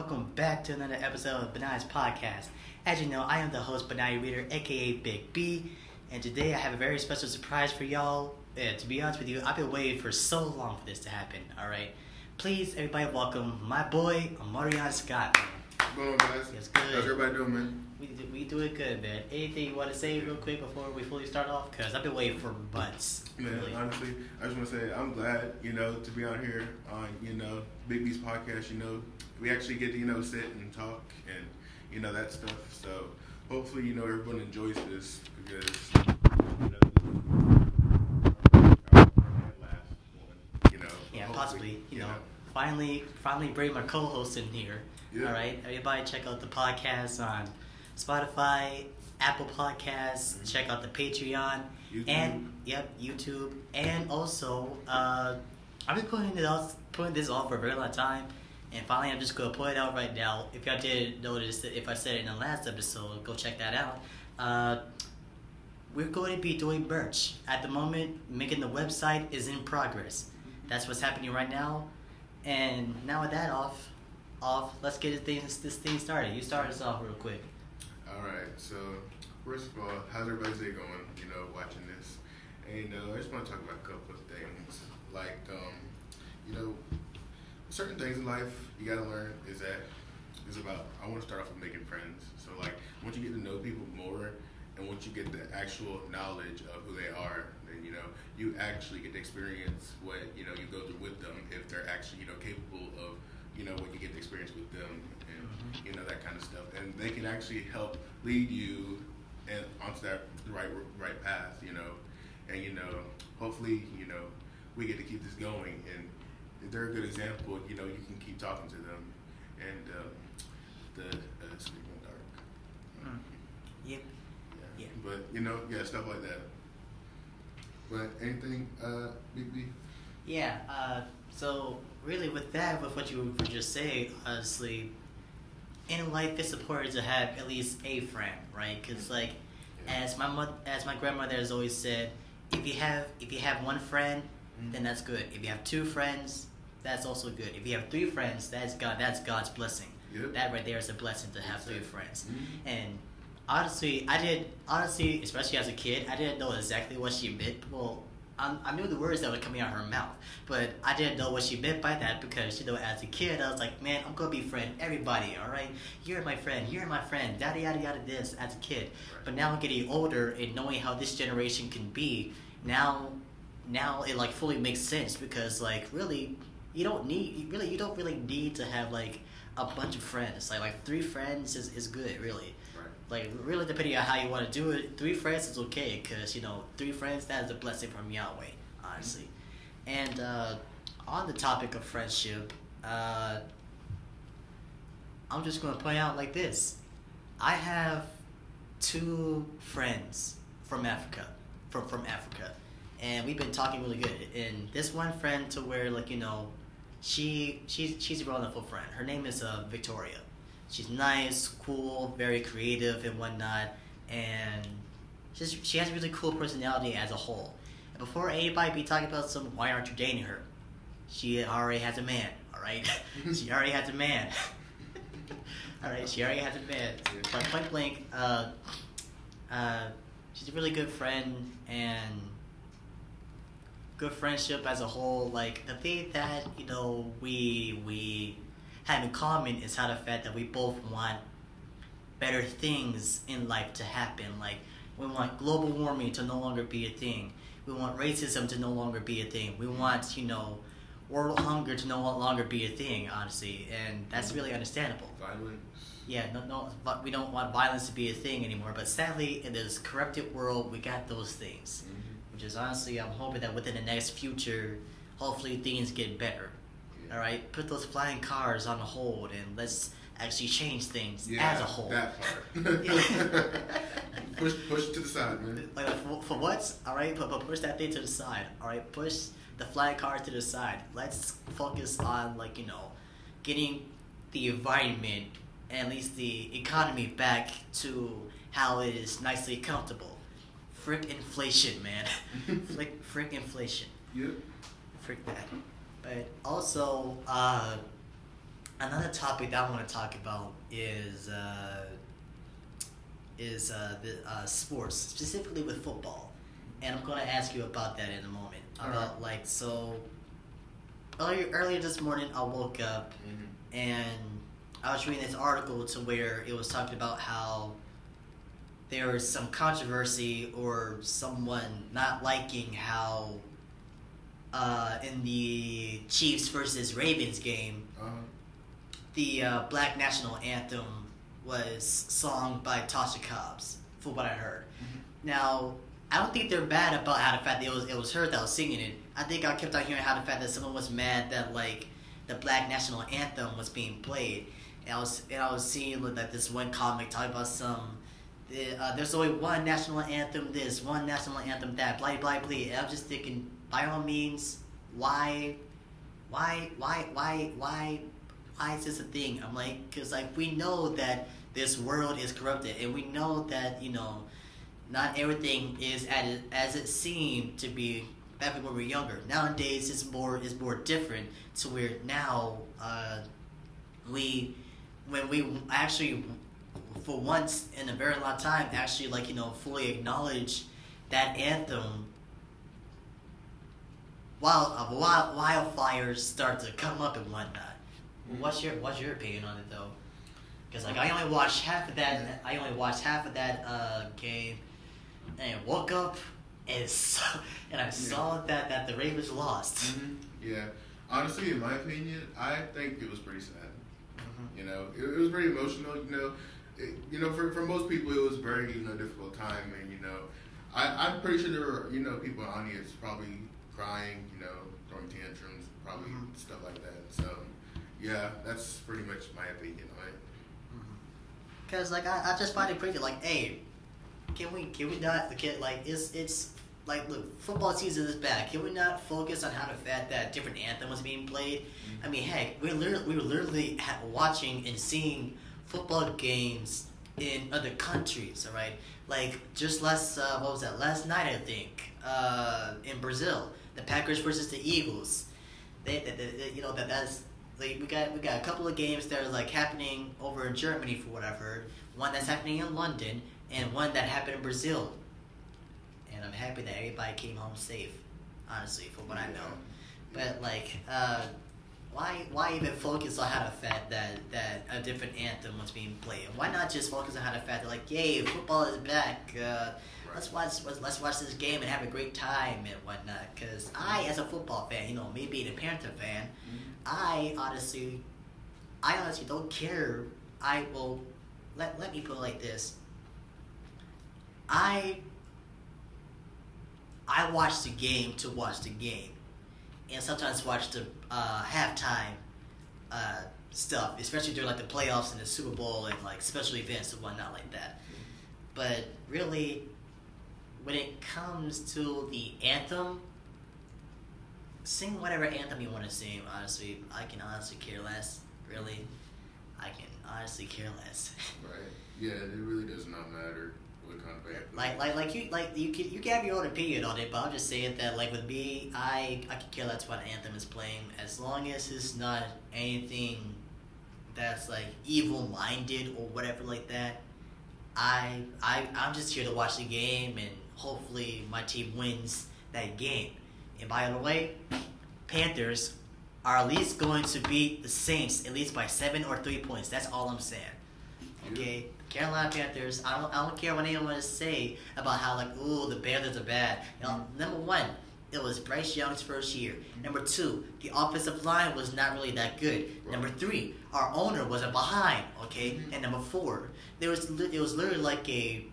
welcome back to another episode of Benai's podcast. As you know, I am the host, Benai Reader, aka Big B, and today I have a very special surprise for y'all. To be honest with you, I've been waiting for so long for this to happen, alright? Please, everybody welcome my boy, Omarion Scott, man. What's going on, guys? It's good. How's everybody doing, man? We doing good, man. Anything you want to say real quick before we fully start off? Because I've been waiting for months. Man, really. honestly, I just want to say I'm glad, to be on here on, Big B's podcast. We actually get to, sit and talk and, that stuff. So hopefully, everyone enjoys this because, Yeah, possibly, finally bring my co-host in here. Yeah. All right, everybody check out the podcast on Spotify, Apple Podcasts. Mm-hmm. Check out the Patreon, YouTube. And YouTube, and also I've been putting this off for a very long time, and finally I'm just gonna put it out right now. If y'all didn't notice that, if I said it in the last episode, go check that out. We're going to be doing merch at the moment. Making the website is in progress. That's what's happening right now, and now with that off, let's get this thing started. You start us off real quick. All right. So first of all, how's everybody's day going? Watching this, and I just want to talk about a couple of things. Like, certain things in life you gotta learn is about. I want to start off with making friends. So like, once you get to know people more, and once you get the actual knowledge of who they are, then you actually get to experience what you go through with them if they're actually capable of. When you get the experience with them and, that kind of stuff. And they can actually help lead you and onto that right path, And, hopefully, we get to keep this going. And if they're a good example, you can keep talking to them. And it's getting dark. Yep. Yeah. But, stuff like that. But anything, Big B? Yeah, so really with what you were just saying, honestly, in life it's important to have at least a friend, right? Because as my grandmother has always said, if you have one friend, then that's good. If you have two friends, that's also good. If you have three friends, that's God's blessing. Yep. That right there is a blessing to have three friends. Mm-hmm. And honestly, especially as a kid, I didn't know exactly what she meant. Well, I knew the words that were coming out of her mouth, but I didn't know what she meant by that because, as a kid, I was like, man, I'm going to be friend everybody, all right? You're my friend, yada, yada, yada, this, as a kid. Right. But now I'm getting older and knowing how this generation can be, now it, fully makes sense because, really, you don't really need to have, a bunch of friends. Like 3 friends is good, really. Really depending on how you want to do it, 3 friends is okay, because, 3 friends, that is a blessing from Yahweh, honestly. And on the topic of friendship, I'm just going to point out like this. I have 2 friends from Africa, from Africa, and we've been talking really good. And this one friend to where, she's a grown-up friend. Her name is Victoria. She's nice, cool, very creative and whatnot, and she has a really cool personality as a whole. And before anybody be talking about why aren't you dating her? She already has a man, alright? She already has a man. Alright, she already has a man. But point blank, she's a really good friend and good friendship as a whole. The thing that, we have in common is how the fact that we both want better things in life to happen. We want global warming to no longer be a thing. We want racism to no longer be a thing. We want, world hunger to no longer be a thing, honestly. And that's really understandable. Violence. Yeah, no, we don't want violence to be a thing anymore. But sadly, in this corrupted world, we got those things. Mm-hmm. Which is honestly, I'm hoping that within the next future, hopefully things get better. All right, put those flying cars on hold and let's actually change things as a whole. That part. push to the side, man. For what? All right, but push that thing to the side. All right, push the flying cars to the side. Let's focus on getting the environment and at least the economy back to how it is nicely comfortable. Frick inflation, man. Frick inflation. Yep. Frick that. But also, another topic that I want to talk about is sports, specifically with football, and I'm going to ask you about that in a moment. About like so. Earlier this morning, I woke up and I was reading this article to where it was talking about how there was some controversy or someone not liking how in the Chiefs versus Ravens game, the Black National Anthem was sung by Tasha Cobbs, for what I heard. Now, I don't think they're bad about how the fact that it was her that was singing it. I think I kept on hearing how the fact that someone was mad that like the Black National Anthem was being played, and I was seeing like this one comic talking about there's only one national anthem this, one national anthem that, blah blah blah. And I'm just thinking, by all means, why is this a thing? I'm like, because like we know that this world is corrupted, and we know that not everything is as it seemed to be back when we were younger. Nowadays, it's more different. To where now, when we actually, for once in a very long time, actually fully acknowledge that anthem. While wildfires start to come up and whatnot. What's your opinion on it though? Because like I only watched half of that. I only watched half of that game, and I woke up and I saw that the Ravens lost. Yeah, honestly, in my opinion, I think it was pretty sad. It was very emotional. For most people, it was very difficult time, and I'm pretty sure there were people in the audience probably crying, throwing tantrums, probably stuff like that. So. Yeah, that's pretty much my opinion on it. Cause like I just find it crazy. Like, hey, can we not it's like, look, football season is back. Can we not focus on how the fact that different anthem was being played? I mean, heck, we were literally watching and seeing football games in other countries. All right, like just last night I think in Brazil, the Packers versus the Eagles. That's. Like we got a couple of games that are like happening over in Germany for what I've heard. One that's happening in London and one that happened in Brazil. And I'm happy that everybody came home safe, honestly, from what I know. But like, why even focus on how the fact that a different anthem was being played? Why not just focus on how the fact that like, yay, football is back. Let's watch this game and have a great time and whatnot. Because I, as a football fan, me being a Panther fan, I honestly don't care. Let me put it like this. I watch the game to watch the game, and sometimes watch the halftime stuff, especially during like the playoffs and the Super Bowl and like special events and whatnot like that. But really, when it comes to the anthem, sing whatever anthem you want to sing. Honestly, I can honestly care less. Really, I can honestly care less. Right. Yeah, it really does not matter what kind of anthem. You can have your own opinion on it, but I'm just saying that like with me, I can care less what anthem is playing as long as it's not anything that's like evil-minded or whatever like that. I'm just here to watch the game and hopefully my team wins that game. And by the way, Panthers are at least going to beat the Saints at least by 7 or 3 points. That's all I'm saying. Okay, Carolina Panthers. I don't care what anyone wants to say about how like, ooh, the Panthers are bad. Number one, it was Bryce Young's first year. Number two, the offensive line was not really that good. Right. Number three, our owner wasn't behind. Okay, and number four, it was literally like a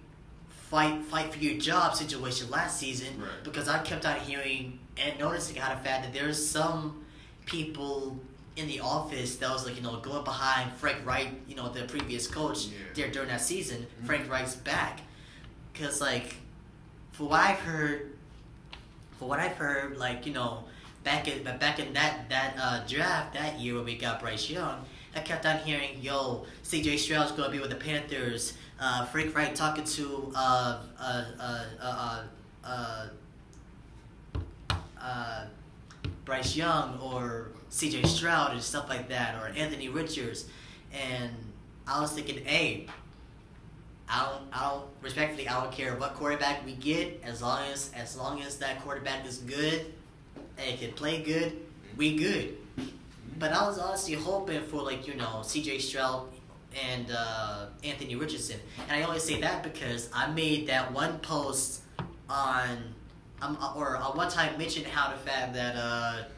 fight for your job situation last season. Right. Because I kept on hearing and noticing how the fact that there's some people in the office that was like going behind Frank Wright, the previous coach there during that season. Mm-hmm. Frank Wright's back, because like for what I've heard, like back in that draft that year when we got Bryce Young, I kept on hearing, C.J. Stroud's gonna be with the Panthers. Frank Wright talking to Bryce Young or C.J. Stroud and stuff like that, or Anthony Richards, and I was thinking, hey, respectfully, I don't care what quarterback we get, as long as that quarterback is good and can play good, we good. But I was honestly hoping for C.J. Stroud and Anthony Richardson, and I always say that because I made that one post on one time mentioned how the fact that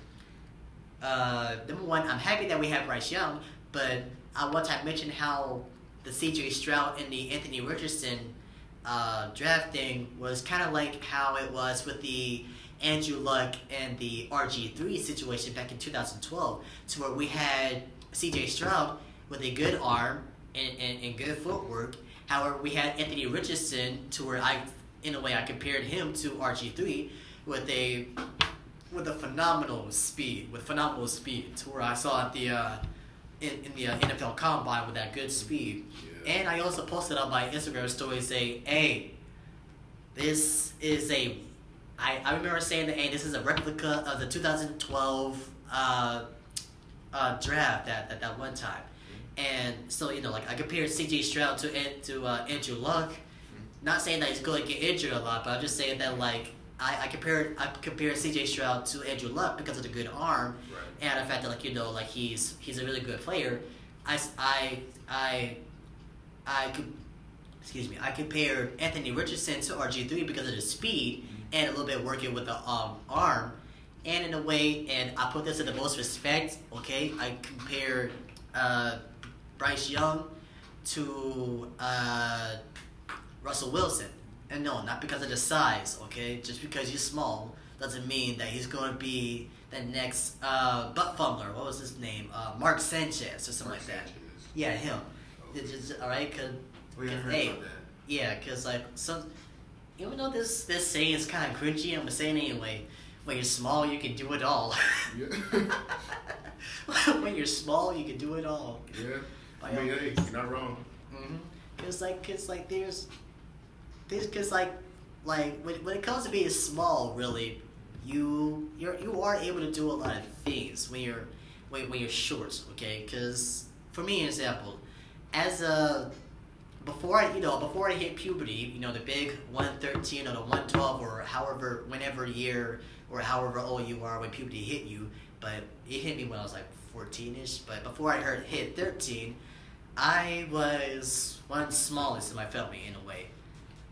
number one, I'm happy that we have Bryce Young, but I one time mentioned how the C.J. Stroud and the Anthony Richardson drafting was kind of like how it was with the Andrew Luck and the RG3 situation back in 2012, to where we had C.J. Stroud with a good arm and good footwork. However, we had Anthony Richardson to where I compared him to RG3 with a phenomenal speed, to where I saw at the in the NFL Combine with that good speed. Yeah. And I also posted on my Instagram story saying, hey, this is I remember saying that, hey, this is a replica of the 2012 draft that one time. And so, I compared C.J. Stroud to Andrew Luck. Not saying that he's going to get injured a lot, but I'm just saying that, I compared C.J. Stroud to Andrew Luck because of the good arm, right, and the fact that he's a really good player. I compared Anthony Richardson to RG3 because of the speed and a little bit working with the arm, and in a way, and I put this in the most respect. Okay, I compared Bryce Young to Russell Wilson. And no, not because of the size, okay? Just because you're small doesn't mean that he's going to be the next butt fumbler. What was his name? Mark Sanchez or something like that. Yeah, him. All right, because yeah, because even though this saying is kind of cringy, I'm gonna say it anyway. When you're small, you can do it all. Yeah. When you're small, you can do it all. Yeah. Hey, you're not wrong. Mhm. Cause when it comes to being small, really, you are able to do a lot of things when you're short, okay? Because for me, an example, before I hit puberty, the big 113 or the 112 or whenever year or however old you are when puberty hit you, but it hit me when I was 14ish. But before I hit 13, I was one of the smallest in my family in a way.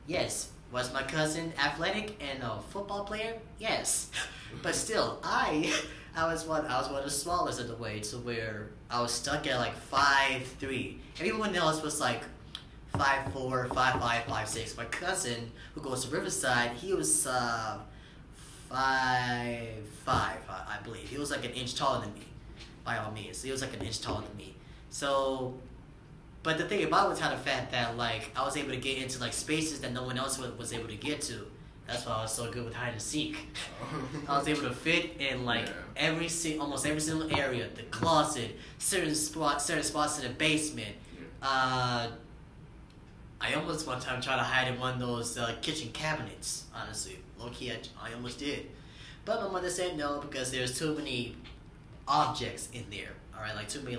Yes. Was my cousin athletic and a football player? Yes. But still, I was one of the smallest in the way, to where I was stuck at 5'3". Everyone else was 5'4", 5'5", 5'6". My cousin, who goes to Riverside, he was 5'5", I believe. He was an inch taller than me, by all means. He was an inch taller than me. So, but the thing about it was the fact that I was able to get into spaces that no one else was able to get to. That's why I was so good with hide and seek. I was able to fit in almost every single area, the closet, certain spots in the basement. I almost one time tried to hide in one of those kitchen cabinets. Honestly, low key, I almost did, but my mother said no because there's too many objects in there. All right, too many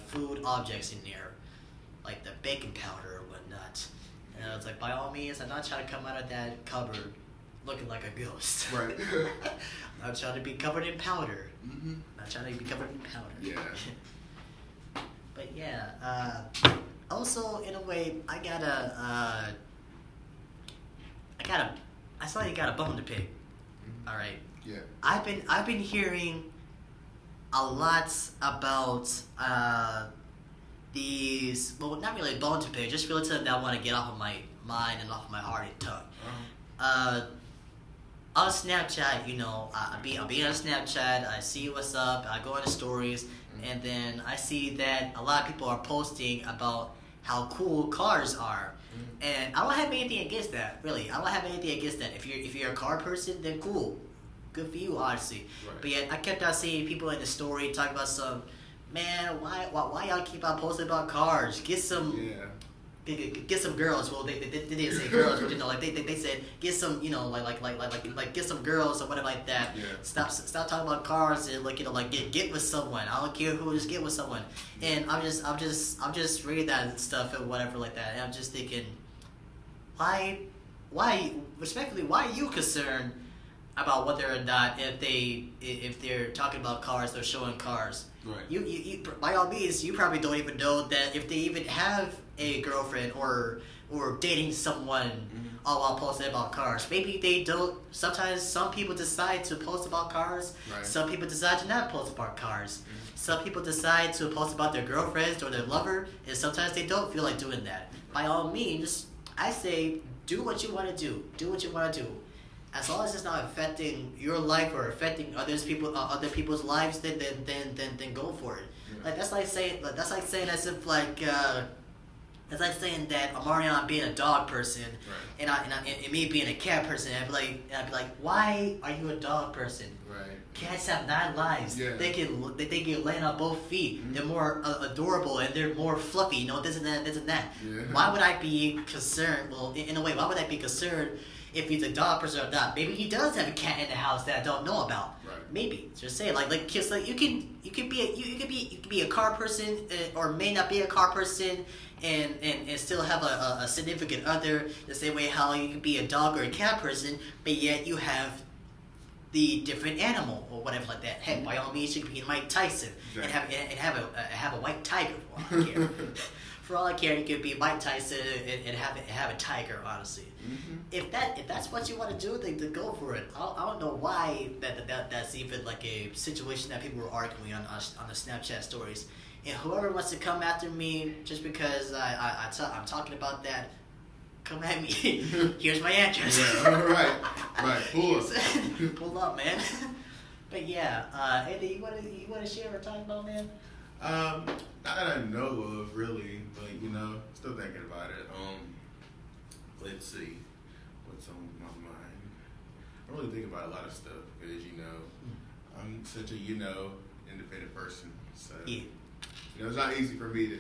food objects in there. The baking powder or whatnot. And I was by all means, I'm not trying to come out of that cupboard looking like a ghost. Right. I'm not trying to be covered in powder. Mm-hmm. I'm not trying to be covered in powder. Yeah. But yeah, also in a way, I saw you got a bone to pick. Mm-hmm. All right. Yeah. I've been hearing a lot about these, well, not really bone to pick, just really something that I want to get off of my mind and off of my heart and tongue. On Snapchat, I'll be on Snapchat, I see what's up, I go into stories, and then I see that a lot of people are posting about how cool cars are. And I don't have anything against that, really. I don't have anything against that. If you're a car person, then cool. Good for you, honestly. Right. But yet, I kept on seeing people in the story talk about some, man, why y'all keep on posting about cars? Get some get some girls. Well, they didn't say girls, but like they said get some, like get some girls or whatever like that. Yeah. Stop talking about cars and like get with someone. I don't care who, just get with someone. And I'm just reading that stuff and whatever like that, and I'm just thinking, why respectfully, why are you concerned about whether or not if they're talking about cars, they're showing cars? Right. You by all means, you probably don't even know that if they even have a girlfriend or dating someone all while posting about cars. Maybe they don't. Sometimes some people decide to post about cars. Right. Some people decide to not post about cars. Some people decide to post about their girlfriends or their lover, and sometimes they don't feel like doing that. By all means, I say do what you want to do. Do what you want to do. As long as it's not affecting your life or affecting other people's lives, then go for it. Yeah. Like that's like saying as if it's like saying that Omarion being a dog person, Right. and me being a cat person. I'd be like, why are you a dog person? Right. Cats have 9 lives. Yeah. They can land on both feet. Mm-hmm. They're more adorable and they're more fluffy. This and that. Yeah. Why would I be concerned? Well, in a way, why would I be concerned if he's a dog person or not? Maybe he does have a cat in the house that I don't know about. Right. Maybe just say like kids, like you can be a car person or may not be a car person and still have a significant other, the same way how you can be a dog or a cat person, but yet you have the different animal or whatever like that. Hey, by all means, you can be Mike Tyson and have a white tiger. For all I care. For all I care, you could be Mike Tyson and have a tiger. Honestly, if that's what you want to do, then go for it. I don't know why that's even like a situation that people were arguing on the Snapchat stories. And whoever wants to come after me just because I'm talking about that, come at me. Here's my address. Yeah, right. Pull up. Pull up, man. But yeah, Andy, you wanna share or talk about, man? Not that I know of, really, but still thinking about it. Let's see, what's on my mind. I really think about a lot of stuff because I'm such a independent person, so Yeah. It's not easy for me to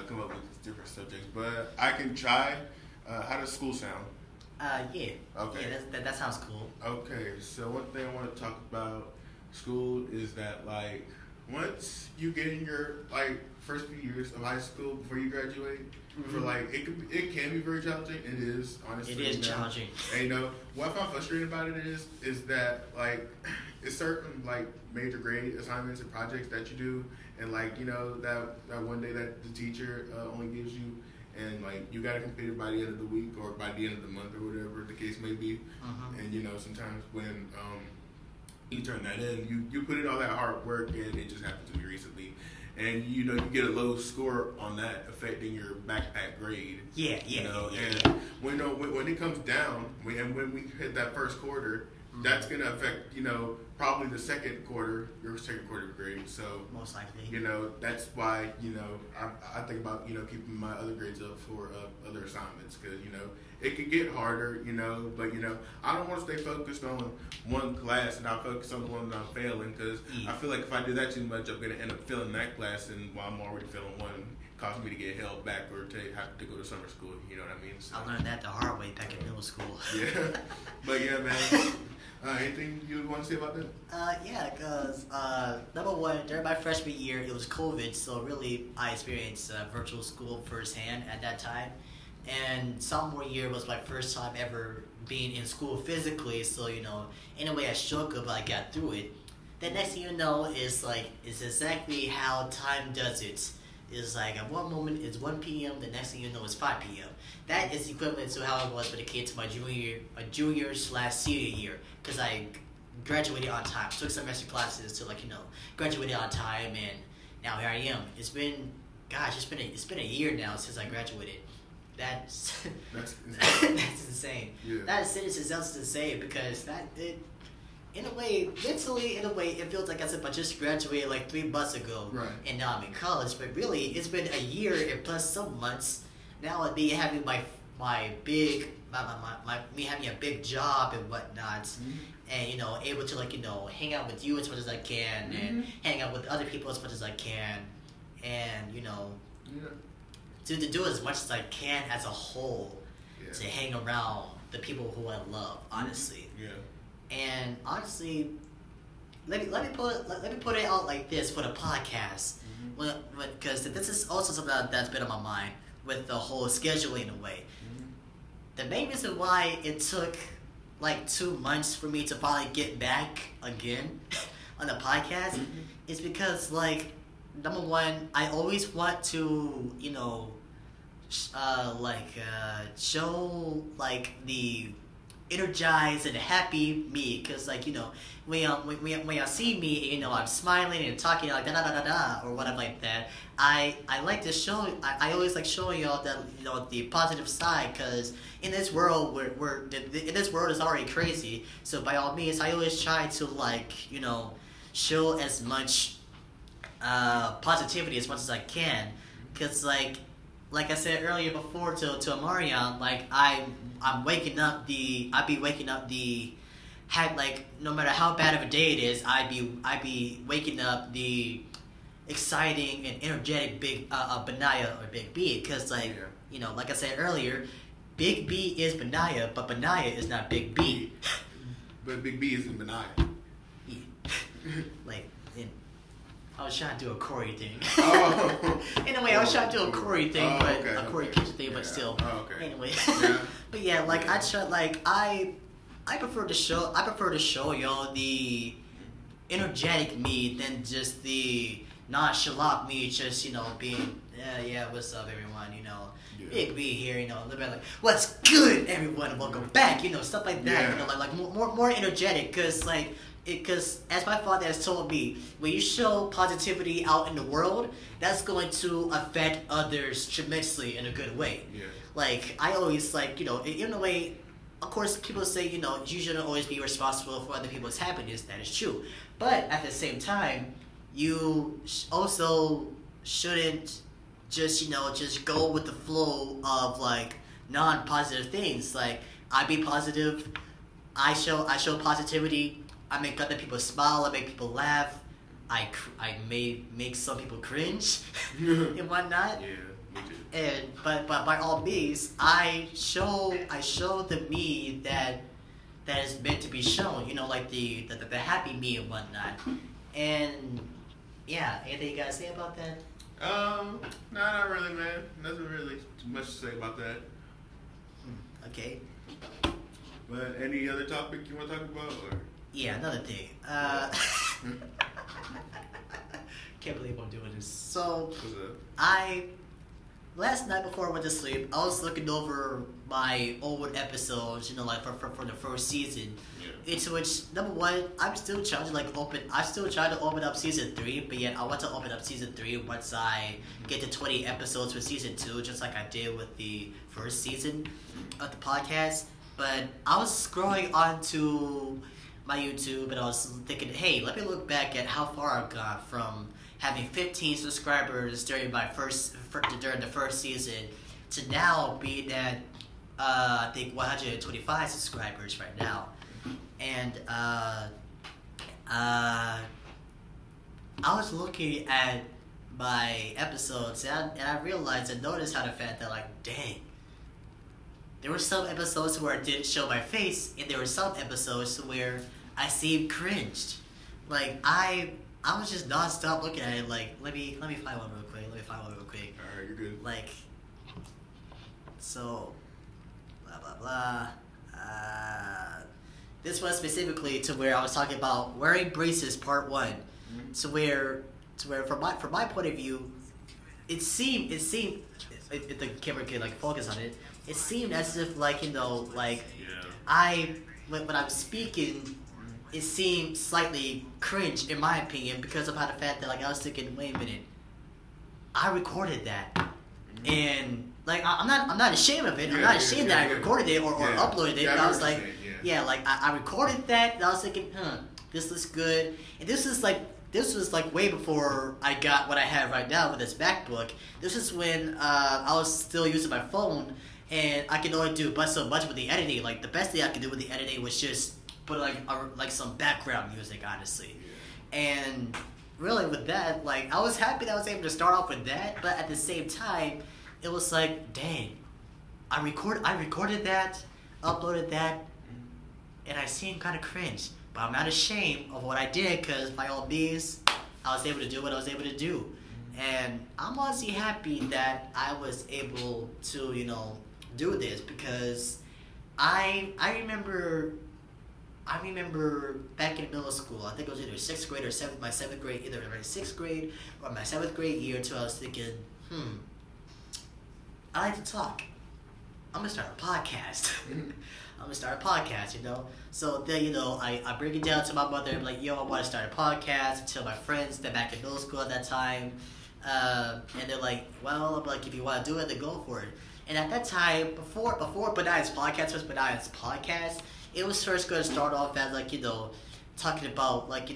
come up with different subjects, but I can try. How does school sound? Yeah. Okay. Yeah, that sounds cool. Okay, so one thing I want to talk about school is that once you get in your first few years of high school before you graduate, it can be very challenging. It is, honestly. It is challenging. And what I find frustrating about it is that it's certain major grade assignments and projects that you do, and that one day that the teacher only gives you, and you gotta complete it by the end of the week or by the end of the month or whatever the case may be. And sometimes when you turn that in, you put in all that hard work, and it just happened to me recently, and you get a low score on that, affecting your backpack grade. Yeah. And when it comes down, when we hit that first quarter, that's gonna affect probably the second quarter, your second quarter grade. So most likely, that's why I think about keeping my other grades up for other assignments, because it could get harder, but I don't want to stay focused on one class and not focus on the one that I'm failing, because I feel like if I do that too much, I'm gonna end up failing that class, and while I'm already failing one, causing me to get held back or to have to go to summer school. You know what I mean? So, I learned that the hard way back in middle school. Yeah, but yeah, man. Anything you would want to say about that? Yeah, because number one, during my freshman year, it was COVID, so really I experienced virtual school firsthand at that time. And sophomore year was my first time ever being in school physically, so in a way I struggled, but I got through it. The next thing you know is exactly how time does it. It's at one moment it's 1 p.m., the next thing you know it's 5 p.m. That is equivalent to how it was when it came to my junior/senior year, because I graduated on time, took semester classes to graduated on time, and now here I am. It's been a year now since I graduated. That's insane. That's insane. Yeah. That sentence is insane because in a way, mentally, it feels like as if I just graduated 3 months ago, right, and now I'm in college. But really, it's been a year and plus some months. Now I'd be having me having a big job and whatnot, and able to hang out with you as much as I can, and hang out with other people as much as I can, and Yeah. to do as much as I can as a whole Yeah. to hang around the people who I love, honestly. Yeah. And honestly, let me put it out like this for the podcast, because this is also something that's been on my mind with the whole scheduling away. The main reason why it took like 2 months for me to finally get back again on the podcast is because, like, number one, I always want to, show like the energized and happy me, because, like, when y'all see me, I'm smiling and talking like da da da da da or whatever like that. I like to show. I always like showing y'all that, the positive side, because in this world in this world is already crazy. So by all means, I always try to, like, show as much positivity as much as I can, because like I said earlier before to Omarion, like I be waking up like, no matter how bad of a day it is, I be waking up the exciting and energetic Benaya or Big B, because like like I said earlier, Big B is Benaya, but Benaya is not Big B. But Big B isn't Benaya. Like, I was trying to do a Corey thing. Oh. Anyway, I was trying to do a Corey thing, a Corey Kitchen thing, Yeah. but still. Oh, okay. Anyway, Yeah. but yeah, like I prefer to show y'all the energetic me than just the nonchalant me, just being what's up everyone, Big B here, a little bit like, what's good everyone, welcome back, stuff like that, Yeah. like more energetic, because as my father has told me, when you show positivity out in the world, that's going to affect others tremendously in a good way. Yeah. Like, I always, like, in a way, of course, people say, you shouldn't always be responsible for other people's happiness. That is true. But at the same time, you also shouldn't just, just go with the flow of, like, non-positive things. Like, I be positive, I show positivity, I make other people smile, I make people laugh, I may make some people cringe and whatnot. Yeah, me too. And but by all means, I show the me that is meant to be shown. Like the happy me and whatnot. And yeah, anything you guys say about that? No, not really, man. Nothing really too much to say about that. Okay. But any other topic you want to talk about, or? Yeah, another thing. Can't believe I'm doing this. So What's up? last night before I went to sleep, I was looking over my old episodes, like for the first season. Yeah. Into which, number one, I'm still trying to open up season 3, but yet I want to open up season 3 once I get to 20 episodes for season 2, just like I did with the first season of the podcast. But I was scrolling onto my YouTube and I was thinking, hey, let me look back at how far I've gone from having 15 subscribers during the first season to now being at I think 125 subscribers right now. And I was looking at my episodes and I realized and noticed how the fact that, like, dang, there were some episodes where I didn't show my face, and there were some episodes where I seemed cringed. Like, I was just nonstop looking at it. Like, let me find one real quick. All right, you're good. Like, so, blah blah blah. This was specifically to where I was talking about wearing braces, part 1. Mm-hmm. To where from my point of view, it seemed if the camera could, like, focus on it. It seemed as if, like, when I'm speaking, it seemed slightly cringe in my opinion because of how the fact that, like, I was thinking, wait a minute, I recorded that, and, like, I'm not ashamed of it. I'm not ashamed that I recorded it or uploaded it. Yeah, And I was like, yeah. like I recorded that, and I was thinking, this looks good, and this was like way before I got what I have right now with this MacBook. This is when I was still using my phone. And I could only do but so much with the editing. Like, the best thing I could do with the editing was just put like some background music, honestly. Yeah. And really with that, like, I was happy that I was able to start off with that. But at the same time, it was like, dang, I recorded that, uploaded that, and I seem kind of cringe. But I'm not ashamed of what I did, because by all means, I was able to do what I was able to do. And I'm honestly happy that I was able to, do this, because I remember back in middle school, I think it was either 6th grade or my 7th grade, either my 6th grade or my 7th grade year, too. I was thinking, I like to talk. I'm gonna start a podcast. So then, I bring it down to my mother. I'm like, yo, I want to start a podcast. Tell my friends that back in middle school at that time. And they're like, well, I'm like, if you want to do it, then go for it. And at that time, before Benai's podcast was Benai's podcast, it was first going to start off as, like, talking about, like,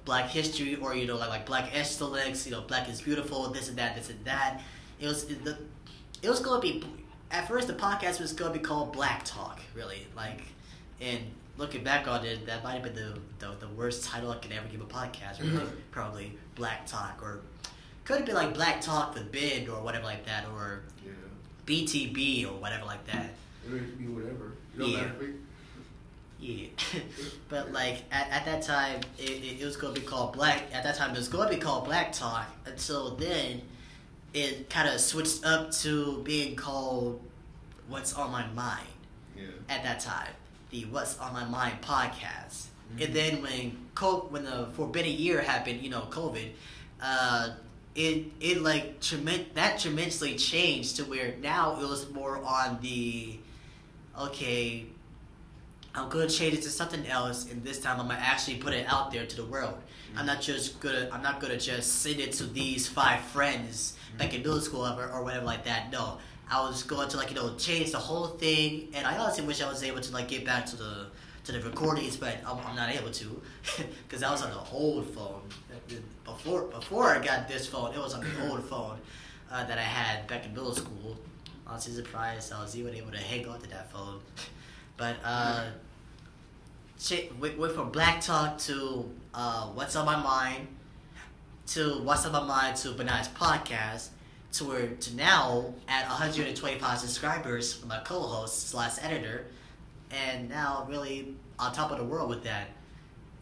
Black history, or, like Black excellence, Black is beautiful, this and that. It was going to be, at first the podcast was going to be called Black Talk, really, like, and looking back on it, that might have been the worst title I could ever give a podcast, really, probably Black Talk, or could have been like Black Talk with Ben, or whatever like that, or BTB, or whatever like that. It could be whatever. You don't have to be. Yeah, but like at that time, it was going to be called Black Talk. Until then, it kind of switched up to being called What's on My Mind. Yeah. At that time, the What's on My Mind podcast. And then when the Forbidden Year happened, COVID, it like tremendously changed to where now it was more on the, okay, I'm gonna change it to something else, and this time I'm gonna actually put it out there to the world. I'm not gonna just send it to these 5 friends back in middle school or whatever like that. No, I was going to change the whole thing, and I honestly wish I was able to get back to the recordings, but I'm not able to, because I was on the old phone. Before I got this phone, it was on the old phone that I had back in middle school. Honestly surprised I was even able to hang on to that phone. But went from Black Talk to What's on My Mind to Benai's podcast to now at 125 subscribers for my co-host / editor, and now really on top of the world with that.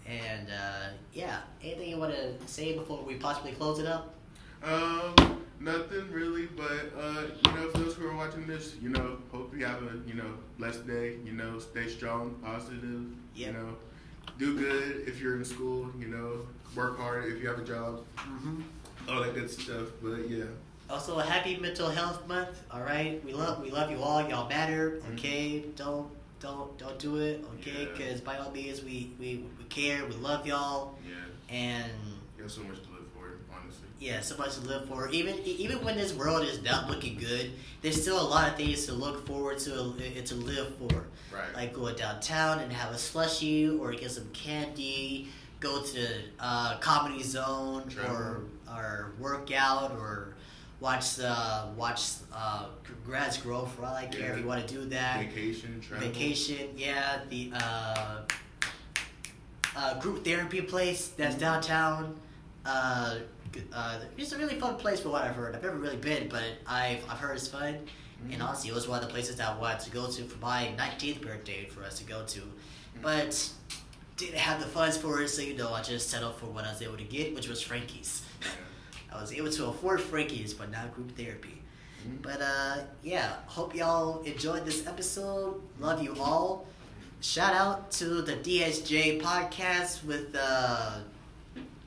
And anything you want to say before we possibly close it up? Nothing really, but for those who are watching this, hope you have a blessed day. Stay strong, positive. Yep. Do good if you're in school. Work hard if you have a job. All that good stuff. But yeah. Also, a happy Mental Health Month. All right, we love you all. Y'all matter. Okay, don't do it. Okay, because by all means we care. We love y'all. Yeah. And you have so much to live for, honestly. Yeah, so much to live for. Even when this world is not looking good, there's still a lot of things to look forward to and to live for. Right. Like going downtown and have a slushie, or get some candy, go to the Comedy Zone, or work out, or watch grass grow for all I care. If you want to do that. Vacation, yeah. The group therapy place that's downtown. It's a really fun place for what I've heard. I've never really been, but I've heard it's fun. And honestly, it was one of the places that I wanted to go to for my 19th birthday for us to go to. But didn't have the funds for it, so I just settled for what I was able to get, which was Frankie's. I was able to afford Frankie's, but not group therapy. But hope y'all enjoyed this episode. Love you all. Shout out to the DSJ podcast with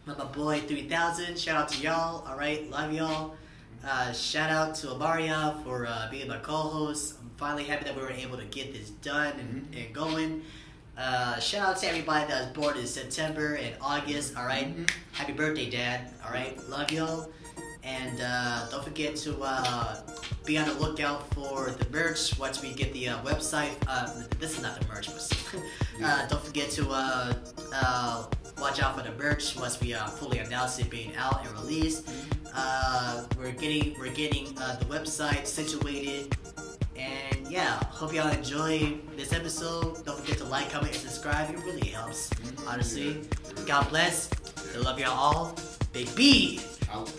my boy 3000. Shout out to y'all. All right, love y'all. Shout out to Omarion for being my co-host. I'm finally happy that we were able to get this done and going. Shout out to everybody that was born in September and August. All right, happy birthday, Dad. All right, love y'all. And don't forget to be on the lookout for the merch once we get the website. This is not the merch, but don't forget to watch out for the merch once we fully announce it being out and released. We're getting the website situated. And hope y'all enjoy this episode. Don't forget to like, comment, and subscribe. It really helps, honestly. God bless. I love y'all all. Big B. Out.